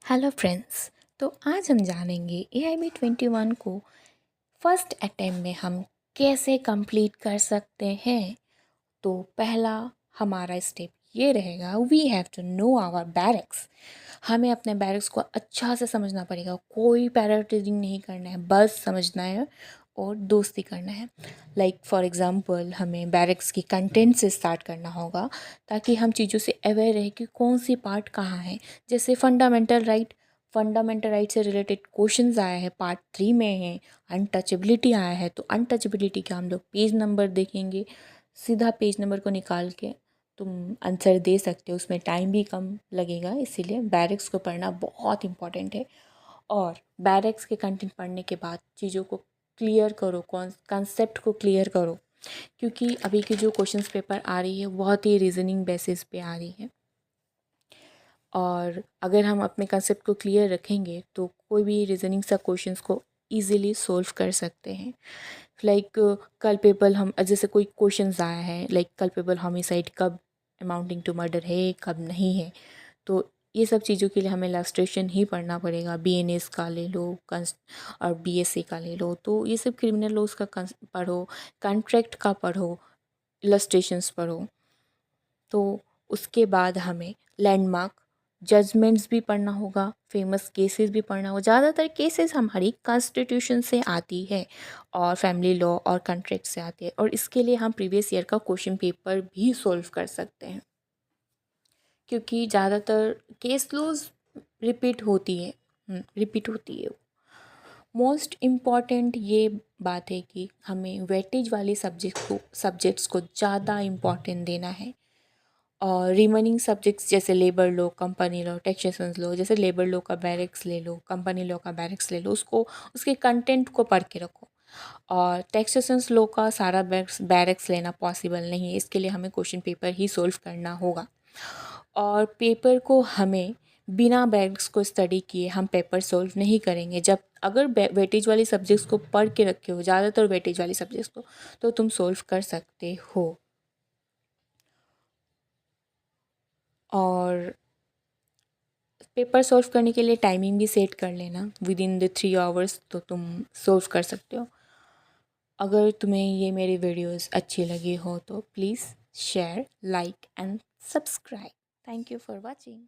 Hello friends. तो आज हम जानेंगे AIB 21 को फर्स्ट अटेम्प्ट में हम कैसे कंप्लीट कर सकते हैं। तो पहला हमारा स्टेप ये रहेगा, we have to know our barracks. हमें अपने बैरक्स को अच्छा से समझना पड़ेगा। कोई पैराटीजिंग नहीं करना है, बस समझना है और दोस्ती करना है। लाइक फॉर एग्ज़ाम्पल हमें बैरक्स की कंटेंट से स्टार्ट करना होगा ताकि हम चीज़ों से अवेयर रहे कि कौन सी पार्ट कहाँ है। जैसे फंडामेंटल राइट से रिलेटेड क्वेश्चंस आया है, पार्ट 3 में है। अनटचेबिलिटी आया है, तो अनटचेबिलिटी का हम लोग पेज नंबर देखेंगे। सीधा पेज नंबर को निकाल के तुम आंसर दे सकते हो, उसमें टाइम भी कम लगेगा। इसीलिए बैरक्स को पढ़ना बहुत इंपॉर्टेंट है। और बैरक्स के कंटेंट पढ़ने के बाद चीज़ों को क्लियर करो, कॉन्सेप्ट को क्लियर करो, क्योंकि अभी की जो क्वेश्चंस पेपर आ रही है बहुत ही रीजनिंग बेसिस पे आ रही है। और अगर हम अपने कंसेप्ट को क्लियर रखेंगे तो कोई भी रीजनिंग सा क्वेश्चंस को इजीली सॉल्व कर सकते हैं। लाइक कल्पेबल, हम जैसे कोई क्वेश्चंस आया है लाइक कल्पेबल होमिसाइड कब अमाउंटिंग टू मर्डर है, कब नहीं है। तो ये सब चीज़ों के लिए हमें इलस्ट्रेशन ही पढ़ना पड़ेगा। BNS का ले लो और BSc का ले लो, तो ये सब क्रिमिनल लॉज का पढ़ो, कॉन्ट्रैक्ट का पढ़ो, इलस्ट्रेशंस पढ़ो। तो उसके बाद हमें लैंडमार्क जजमेंट्स भी पढ़ना होगा, फेमस केसेस भी पढ़ना होगा। ज़्यादातर केसेस हमारी कॉन्स्टिट्यूशन से आती है और फैमिली लॉ और कॉन्ट्रैक्ट से आती है, और इसके लिए हम प्रीवियस ईयर का क्वेश्चन पेपर भी सॉल्व कर सकते हैं, क्योंकि ज़्यादातर केस लॉज रिपीट होती है। मोस्ट इम्पॉर्टेंट ये बात है कि हमें वेटेज वाले सब्जेक्ट्स को ज़्यादा इम्पॉर्टेंट देना है। और रिमेनिंग सब्जेक्ट्स जैसे labour law, company law, taxation law, जैसे लेबर लॉ का बैरिक्स ले लो, कंपनी लॉ का बैरिक्स ले लो, उसको उसके कंटेंट को पढ़ के रखो। और टैक्सेशन लॉ का सारा बैरिक्स लेना पॉसिबल नहीं है, इसके लिए हमें क्वेश्चन पेपर ही सॉल्व करना होगा। और पेपर को हमें बिना बैरिक्स को स्टडी किए हम पेपर सॉल्व नहीं करेंगे। जब अगर वेटेज वाली सब्जेक्ट्स को पढ़ के रखे हो, ज़्यादातर वेटेज वाली सब्जेक्ट्स को, तो तुम सॉल्व कर सकते हो। और पेपर सॉल्व करने के लिए टाइमिंग भी सेट कर लेना, विद इन द 3 आवर्स, तो तुम सॉल्व कर सकते हो। अगर तुम्हें ये मेरी वीडियोस अच्छी लगी हो तो please share, like and subscribe. Thank you for watching.